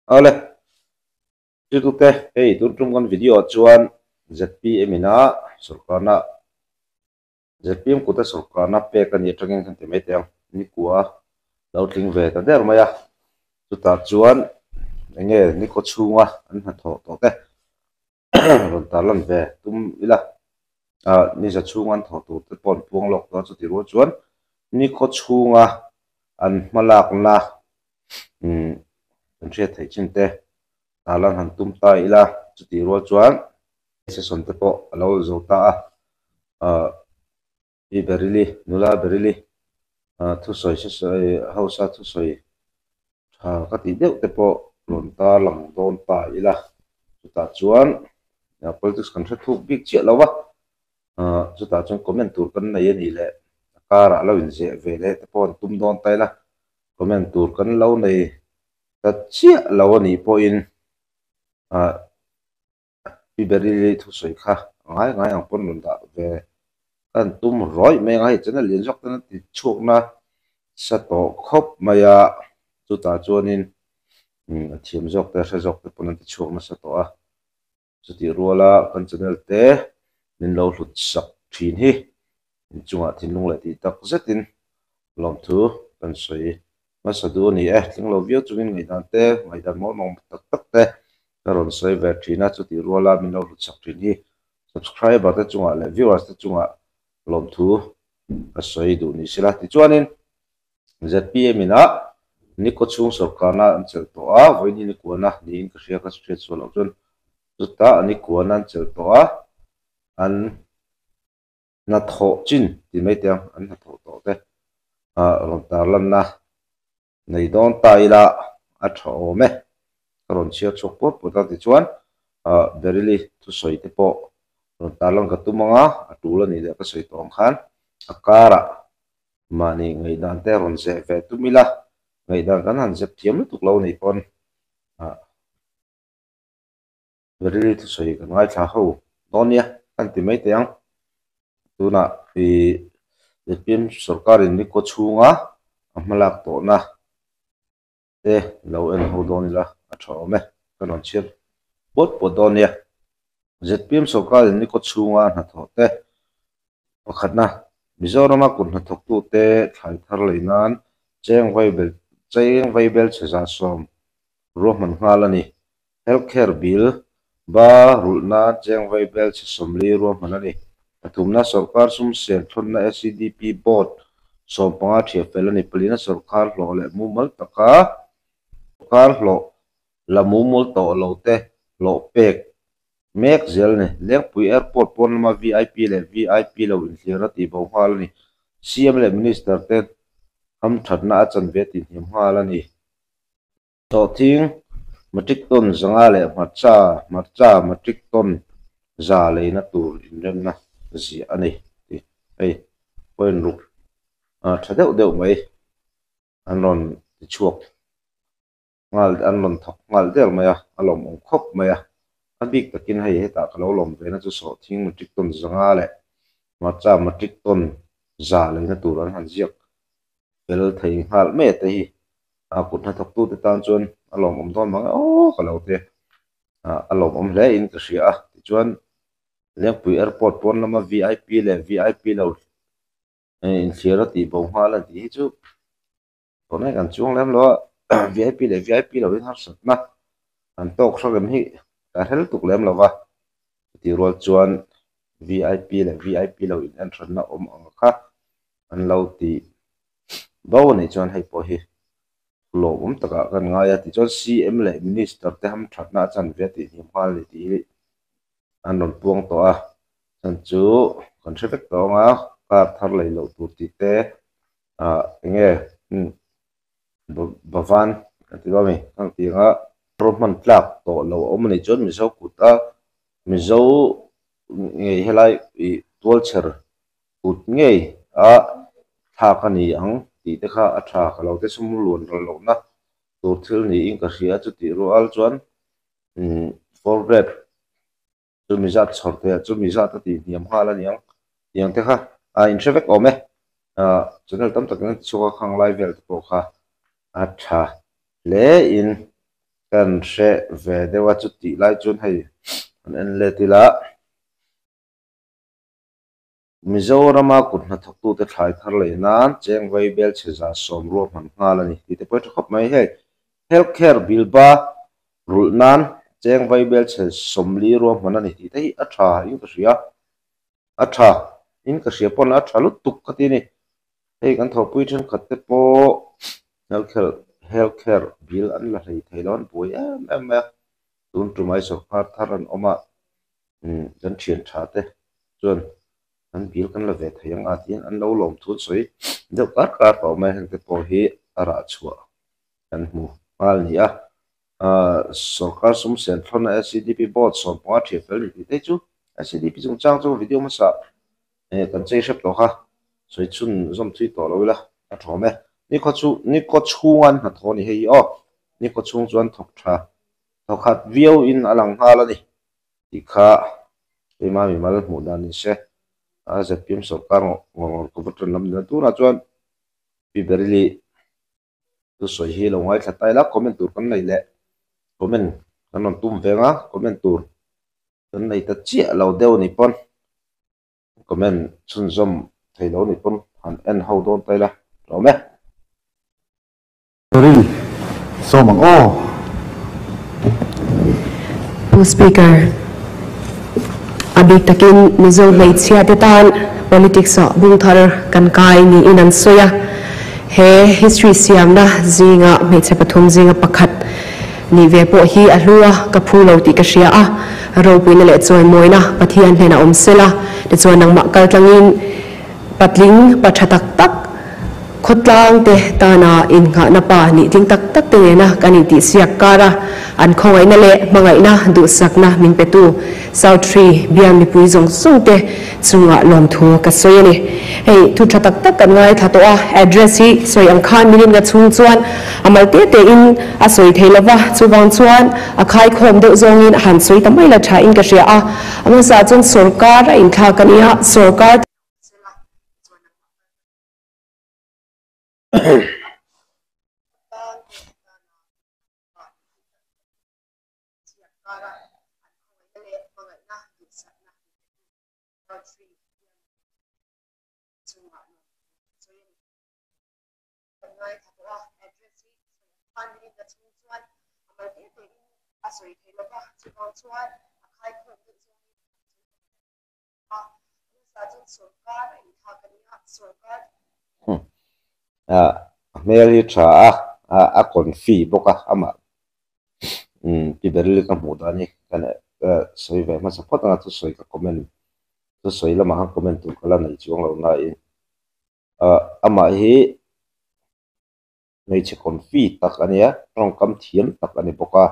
Ale, itu teh, itu con video chuan ZPM ina sarkarna ZPM kuta sarkarna pe kan yetrangin kan temai teng ni kuwa lautling ve ta der maya chuta chuan enge ni ko chunga an ha tho to te ron talan ve tum ila ni za chungan tho tu te pon puang lok to chu ti ro chuan ni ko chunga an malak na kan thriat thei chin te talan han tum ta ila chu ti ro chuan se son te po alo zo ta a i berili nula berili thu soi se soi hausa thu soi tha ka ti deuh te po lon ta lang don ta ila chu ta chuan politics kan thra thuk big che lawa chu ta chuan comment tur kan nei ani le kara lo in je ve le te pon tum don tai la comment tur kan lo nei ta chia lo ani po in i berili thu soi kha ngai ngai ang pon lon da ve kan tum roi me ngai chana lin jok tan ti chuk na sa to khop maya chu ta chuanin thiam jok te hra jok te pon ti chuk na sa to a chu ti ruala kan channel te min lo hlut sak thin hi chunga thinung le ti tak zetin lom thu kan soi ma sa du ni tling lo view chungin ngai dan te ngai dan mo mong tak tak te karon soi ve thina chu ti ruala min lo hlut sak thin hi subscriber te chunga le viewers te chunga lom thu a soi du ni sila ti chuanin ZPM ina ni ko chung sarkarna an chel to a voini ni kuana ni in ka hria ka straight so lo chun chuta ani kuana an chel to a an na tho chin ti mai tiang an na tho to te ron tar lan na nei don ta ila a tho me ron chia chok pot pot ti chuan berili thu soi te po ron tar lan ka tumanga atul ani le ka soi tong khan akara mani ngai dan te ron se ve tumila ngai dan kan han zep thiam lu tuk lo nei pon berili thu soi kan ngai tha ho donia kan ti mai tiang tuna i ZPM sarkarin ni ko chunga amalak to na te lo en ho donila a tho me kanon chiat pot podonia ZPM sarkarin ni ko chunga na tho te pakhatna Mizoram kun na thok tu te thlai thar leinan cheng vai bel cheza som rohman ngalani healthcare bill ba rulna cheng vai bel che somli rohman ani atumna sarkar sum sen thonna SCDP board som panga thia felani palina sarkar lo le mumal taka sarkar lo la mumul to lo te lo pek mek zel ne leng pui airport pon ma VIP lo in thira ti bo hal ni CM le minister te ham thatna chan ve ti him hal ani to thing matric ton zanga le marcha matric ton za le na tur in rem na zi ani ti ei point ruk thadeu deu mai anon ti chuak ngal anon thok ngal del maya alom ong khop maya abik takin hei heta kalo lom ve na chu so thing matric ton zanga le marcha matric ton za le na tur an han ziak bel thei hal me te hi kut na thok tu te tan chuan alom om don manga kalo te alom om le in ka hria ti chuan lengpui airport pon lama VIP lo in thira ti bo hal ti hi chu tonai kan chung lem lo VIP lo in har sat na an tok sogem hi ka hel tuk lem lo wa ti rol chuan VIP lo in entran na om ang kha an lo ti bo nei chuan hei po hi lo taka kan ngaya ti chuan CM le minister te ham thatna chan ve ti him hal ni ti an non puang to a chan chu contract to nga ka thar lei lo tur ti te nge bavan ti ba mi ang ti nga roman plak to lo om ni chon mi so kuta mi zo nge helai i tolcher kut nge a tha kani ang ti te kha a tha ka lo te sum luan lo na tur thil ni in ka hria chu ti ro al chuan forward chu mi zat chhorte chu mi zat ti niam hala niang yang te kha introvert ome channel tam tak na chuka khang live vel to kha a tha le in kan she ve dewa chu ti lai chun hei an en le ti la Mizorama kut na thok tu te thlai thar le nan cheng vai bel che za som ro man nga la ni ti te poi khop mai he healthcare bill ba rul nan cheng vai bel che som li ro man ani ti te a tha in ka ria a tha in ka ria pon a tha lu tuk ka ti ni hei kan tho pui then khat te po healthcare bill an la thei theilon pui em tun tu mai so phar tharan oma kan thian tha te chuan an bil kan la ve thayang atin an lo lom thu soi deuh kar paw mai han te pawh hi a ra chhuah kan hmu mal ni a sarkar sum sen thlona SCDP board som pa thi fel ni te chu SCDP chung chang chu video ma sa kan chei hrep to kha soi chun zom thui to lo la a thome ni ko chungan na thoni hei o ni ko chung chuan thok tha thokhat view in alang hala ni ti kha ema mi mal hmu dan ni se a ZPM sarkar ngor ko patron lam na tu na chuan pi berli tu soi hi lo ngai thatai la comment tur kan nei le comment kan on tum venga comment tur kan nei ta chia lo deu ni pon comment chun zom thei lo ni pon han en ho don tai la ro me ri so mang o speaker abik takin mizo leitsia te tan politics a bung thar kan kai ni inan soya he history siam na zinga me che pathum zinga pakhat ni ve po hi a hlua ka phulo ti ka ria a ro puina le choi moina pathian hena omsela te chuan nang ma kal tlangin patling pathatak tak khotlang te tana in nga na pa ni ting tak tak te na kani ti siak kara an khongai na le mangai na du sakna min petu south tree biam ni pui jong sung te chunga lom thu ka soyani hei thu tha tak tak kan ngai tha to a address hi soi ang khan minin ga chung chuan amal te te in a soi theilawa chuwang chuan a khai khom de zong in han soi tamai la tha in ka ria a ama sa chun sarkar in kha kania sarkar mel hi tha a kon fi boka ama pi berli ka mu da ni kan soi ve ma support na tu soi ka comment tu soi la ma comment tu kala nei chuang lo na in ama hi nei che kon fi tak ania rong kam thiam tak ani boka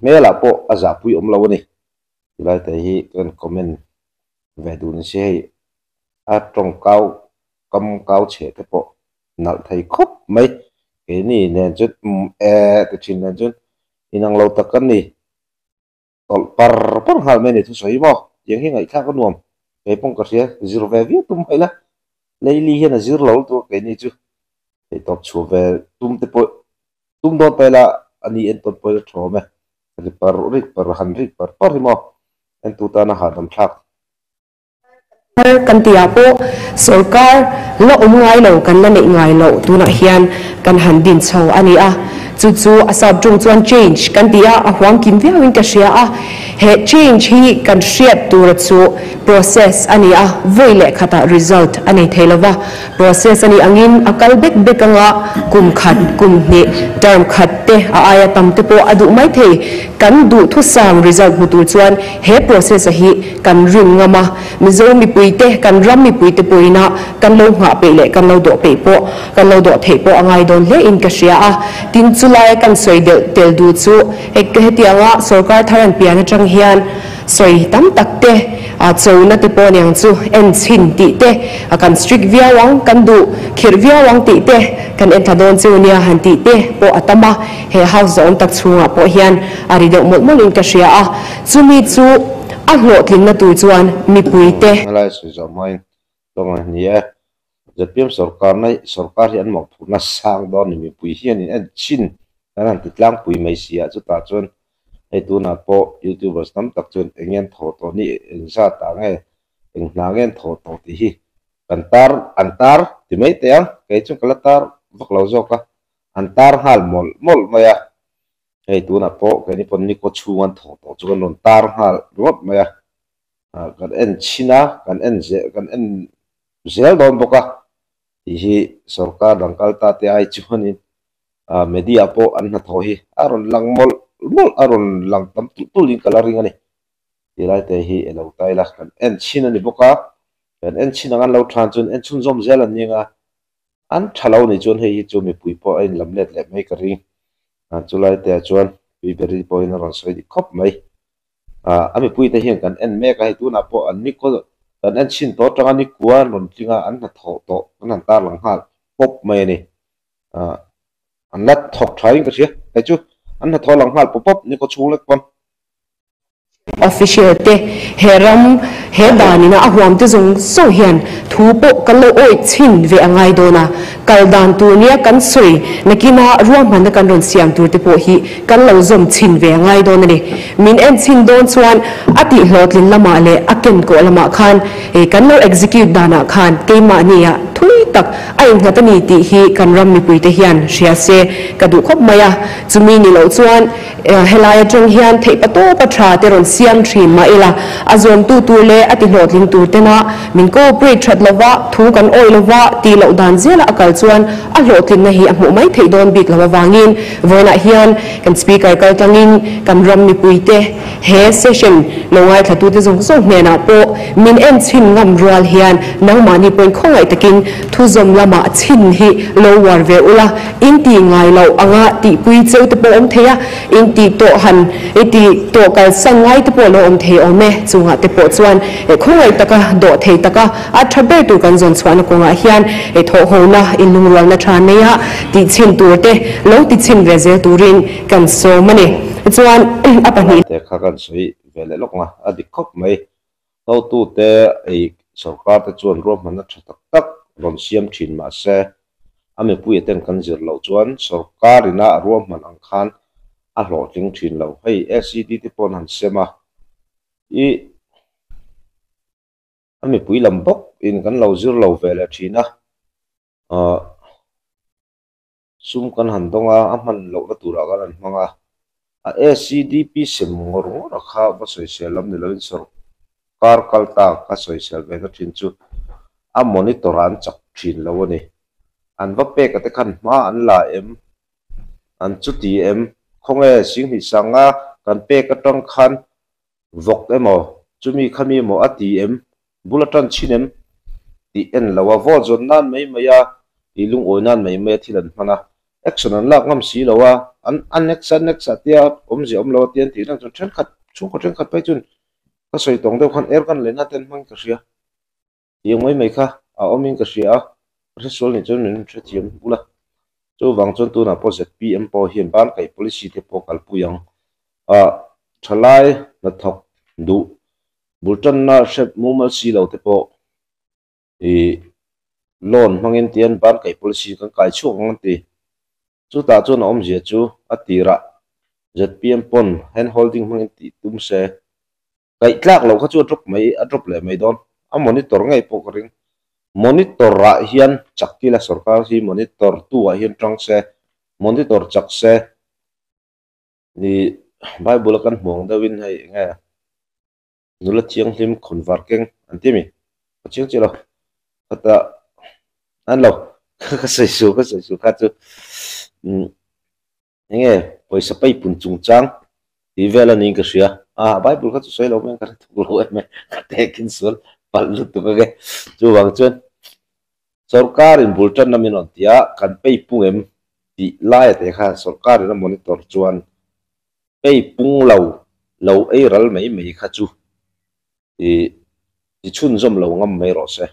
mela po aza pui om lo ni lai te hi kan comment ve du ni se a trong kau kam kau che te po nal thai khop mai ke ni ne chut te chin ne chun inang lo takan ni tol par hal me ni thu soi mo yang hi ngai kha ka nuam ke pong ka sia zero ve vi tum hai la leili hi na zero lo to ke ni chu te top chu ve tum te po tum do pe la ani en tot po tho me ri par han ri par mo en tu ta na ha dam thak kan tia po sarkar lo ngai lo kan na nei ngai lo tu na hian kan han din chho ani a chu asab chung chuan change kan tia a hwang kim ve win ka ria a he change hi kan hriat tur chu process ani a voile khata result ani theilawa process ani angin akal bek bekanga kum khat kum ni term khat te a aya tam te po adu mai thei kan du thu sam result mu tur chuan he process a hi kan ring ngama mizo mi puite kan ram mi puite poina kan lo nga pe le kan lo do pe po kan lo do thei po angai don le in ka ria a tin chulai kan soi del du chu ek he tianga sarkar tharan pian atang hian soi tam takte a chona te po nyang chu en chin ti te a kan strict viawang kan du khir viawang ti te kan en thadon chu nia han ti te po atama he house zone tak chunga po hian ari de mol mol in ka ria a chumi chu a hlo tling na tu chuan mi puite lai su zo mai long ni e ZPM sarkar nai sarkar hian mo phuna sang don ni mi pui hian in en chin kan an titlang pui mai sia chu ta chuan hei tu na po youtubers tam tak chuan engen tho to ni eng sa ta nge eng hna ngen tho to ti hi antar ti mai te ang ke chu kalatar vak lo zo ka antar hal mol maya hei tu na po ke ni pon ni ko chuan tho to chu non tar hal rot maya kan en china kan en zel don boka ti hi sarkar dangkal ta te ai chuanin media po an na tho hi aron lang mol aron lang tam tulin coloring ani ti lai te hi elo tai la kan en china ni boka kan en china ngan lo than chun en chun zom zel an ninga an thalo ni chun hei hi chu mi pui po in lamlet le mai ka ring chu lai te chuan pi beri po in ron soi di khop mai ami pui te hian kan en me ka hi tu na po an ni ko kan en chin to tanga ni kwa lon tinga an na tho to an tar lang hal pop mai ni an lat thok thain ka sia ka chu an na tho lang hal pop ni ko chung lek pon official te heram he danina ahwam te zung so hian thu po kalo oi chin ve angai dona kaldan tu nia kan soi nakina ruam man kan ron siam tur te po hi kan lo zom chin ve angai dona ni min en chin don chuan ati hlotlin lama le aken ko lama khan e kan lo execute dana khan keima nia thui tak ai ngatani ti hi kan ram mi pui te hian ria se kadu khop maya chumi ni lo chuan helaya tong hian thei pato patra te ron siam thri ma ila azon tu le ati hlotling tur te na min ko pre that lova thu kan oi lova ti lo dan zela akal chuan a hlotlin na hi a mu mai thei don bik lova wangin voina hian kan speaker kal tangin kan ram mi pui te he session longai thatu te zong zong hne na po min en chin ngam rual hian nang mani point khongai takin thu zom lama chin hi lo war ve ula in ti ngai lo anga ti pui cheu te po om theya in ti to han e ti to kal sangai te po lo om thei ome chunga te po chuan e khongai taka do thei taka a thabe tu kan zon chuan ko nga hian e tho ho na in lung rual na tha ne ya ti chin tur te lo ti chin ve zel turin kan so mani chuan apani te kha kan soi vele lok nga adik khop mai to tu te ei sarkar te chuan ro man na thatak tak ron siam thin ma se ame pui ten kan zir lo chuan sarkar ina ro man ang khan a hlo tling thin lo hei SCD te pon han sema I ame pui lam bok in kan lo zir lo vele thina sum kan han donga aman lo na tura kan an manga a SCDP sem ngor rakha ba soi selam ni lovin sor kar kalta ka soi sel ve thin chu a monitor an chak thin lo ni an va pe ka te khan ma an la em an chu ti em khonge sing hi sanga kan pe ka tong khan vok emo chumi khami mo ati em bulatan chinem ti en lawa vo zon nan mai maya ilung oinan mai me thilan mana action an lak ngam si lawa an next atia omji om lawa tian ti nang chon thren khat chung ko thren khat pai chun ka soi tong de khan er kan le na ten mang ka ria yeng mai kha a oming ka ria resol ni chon min thetiam ula chu wang chon tu na po ZPM po hian ban kai policy te po kal puyang thalai na thok du bultan na shep mumal si lo te po loan mangin tian ban kai policy kan kai chu ngang ti chu ta chu na om je chu atira ZPM pon hand holding mangin ti tum se kai tlak lo kha chu drop le mai don a monitor ngai po ring monitor ra hian chakila sarkar hi monitor tu a hian tang se monitor chak se ni bible kan mong dawin hai nga nula chiang hlim khonvar keng antimi chiang chilo kata an lo ka sai su kha chu nge poisa pai pun chung chang ti vela ni ka sia bible kha chu sai lo men ka tu lo me te kin sul pal lu tu ka chu wang chun sarkar in bultan na min on tia kan pei pungem ti lai te kha sarkar na monitor chuan pei pung lo ei ral mai kha chu ti chun zom lo ngam mai ro se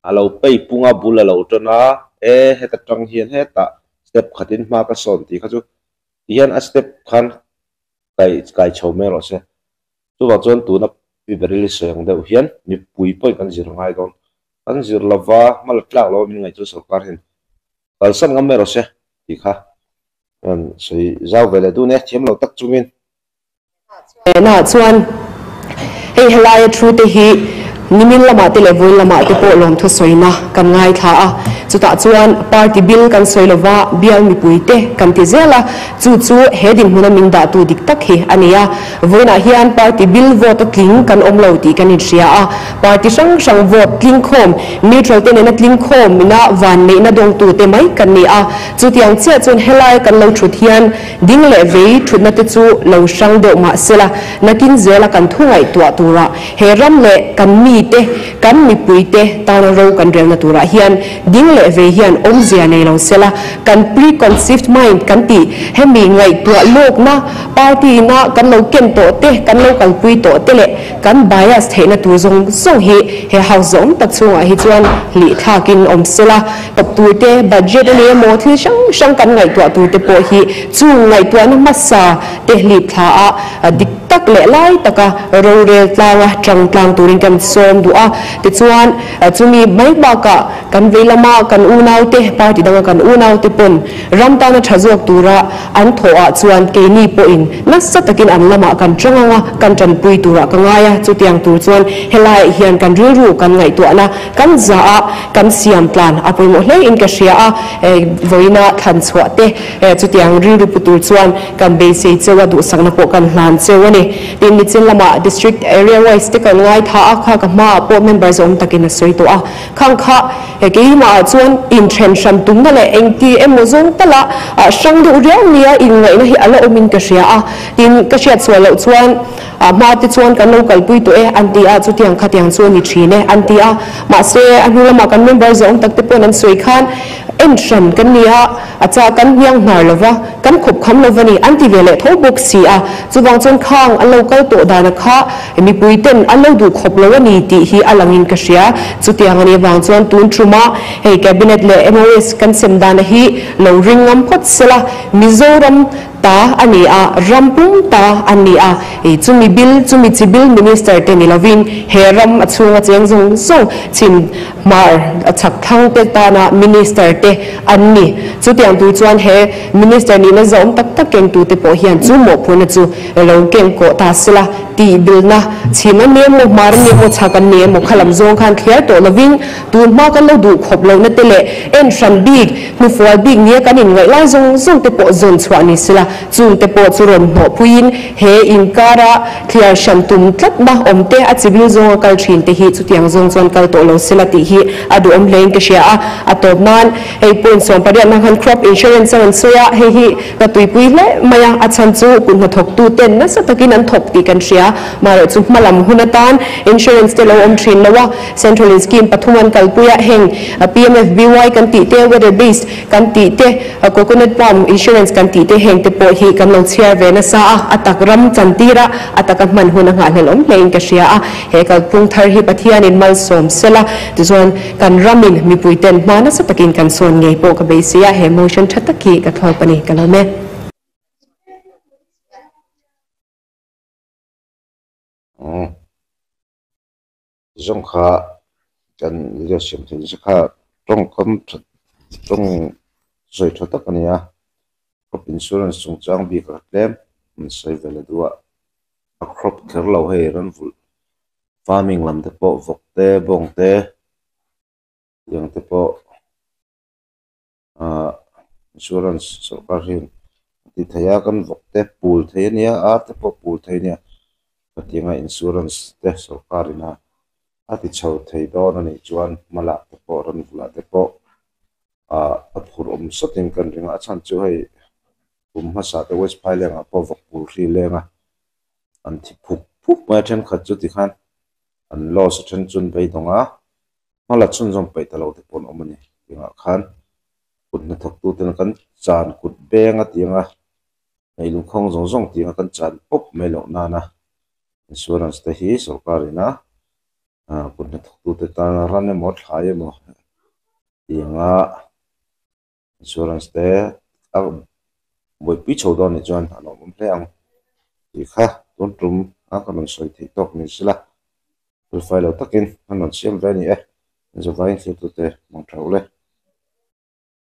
alo pei punga bula lo tona heta tang hian heta step khatin ma ka son ti kha chu hian a step khan kai chho me ro se chu wa chon tu na pi berili soyang de hian ni pui poi kan zir ngai don kan zir lova mal tlak lo min ngai chu sarkar hin kal san ngam me ro se ti kha anh xây giao về là tu nè chiếm lâu tắc chung in na chuan hei helai thu te hi nimin lama te level lama te po lom thu soina kan ngai tha a chuta chuan party bill kan soilova bial mi puite kan ti zela chu heading huna min da tu dik tak hi ania voina hian party bill vote tling kan omlo ti kan in ria a party sang vote tling khom neutral te na tling khom mina van nei na dong tu te mai kan ni a chu tiang che chun helai kan lo thut hian ding le vei thut na te chu lo sang de ma sela nakin zela kan thungai tua tura he ram le kan mi te kan mi puite ta na ro kan rel na tura hian ding le ve hian om zia nei lo sela kan preconceived mind kan ti hemi ngai tua lok na party na kan lo ken to te kan lo kan pui to te le kan bias the na tu zong hi he hau zong tak chunga hi chuan li thakin om sela tak tu te budget ne mo thi sang kan ngai tua tu te po hi chu ngai tua na masa te li tha a dik tak le lai taka ro re tlanga tlang turin kan som du a ti chuan chumi mai ba ka kan velama kan unau te party danga kan unau te pon ramta na thazok tura an thoa chuan ke ni po in na satakin an lama kan changa kan tan pui tura ka ngaya chu tiang tur chuan helai hian kan ru kan ngai to na kan za a kan siam plan apoi mo hle in ka ria a voina than chwa te chu tiang ru putur chuan kan be se chewa du sangna po kan hlan chewani tin nichin lama district area wise te kan ngai tha a kha ka ma po members om takin a soi to a khang kha ke ma chuan intention tum na le engti emo zong tala sang du riang nia in ngai na hi ala omin ka ria a tin ka ria chwalo chuan ma ti chuan kan local pui to e anti a chu tiang khatiang chuan ni thine anti a ma se anulama kan members om tak te pon an soi khan ention kan nia acha kan hyang hnar lova kan khop kham lovani anti vele tho box si a chuwang chon khang a local to dana kha mi puiten a lo du khop lowani ti hi alangin ka ria chu tiang ani wang chuan tun truma hei cabinet le MOS kan sem dana hi lo ringam khot sela mizoram ta ani a rampum ta ani a chumi chibil minister te nilovin heram achunga cheng zong so chin mar achak thang te ta na minister te anni chu tiang tu chuan he minister ni na zom tak keng tu te po hian chu mo phuna chu lo keng ko ta sila ti bil na chima ne mo mar ne mo chakan ne mo khalam zong khan clear to lovin tu ma kan lo du khop lo na te le en shan big nu for big ne kan in ngai lai zong te po zon chwa ni sila chung te po churon mo puin he inkara clear shan tum tlat na omte a chibil zong kal thin te hi chu tiang zong chon kal to lo sila ti hi adu om lein ke sia a top man ei pon som pariat na han crop insurance an soya he hi ka tui pui le maya a chan chu kun na thok tu ten na sa takin an thok ti kan sia maro chu malam hunatan insurance te lo om thin lawa central scheme pathuman kalpuya heng PMFBY kan ti te weather based kan ti te coconut palm insurance kan ti te heng te po hi kan lo chia ve na sa atak ram chantira atak man huna nga helom lein ka sia he kal pung thar hi pathian in mal som sela tuzon kan ramin mi puiten mana sa takin kan son ngei po ka be sia he motion thataki ka thol pani kalame zong kha kan leadership thing kha trong soi tho tak ania crop insurance chung chang bi ka claim sai vele duwa a crop kher lo he ran vul farming lam te po vok te bong te yang te po insurance sarkar hin ti thaya kan vok te pul the nia a te po pul the nia patinga insurance te sarkarina ati chau thei don ani chuan mala te po ran vula te po a phur satin kan ringa chan chu hei ma sa te west pile nga po vok pul ri lenga an thi phuk ma then khat chu ti khan an loss then chun bei donga mala chun jong pe talo te pon omani tinga khan kut na thok tu ten kan chan kut benga tinga nei lung khong zong tinga kan chan pop melo na na insurance te hi sarkarina kut na thok tu te ta ran mo thlai mo tinga insurance te boi pi chho don ni chuan an om hle ang ti kha ton tum a kan soi thei tok ni sila profile takin an siam ve ni e zo vai thlu tu te mong thau le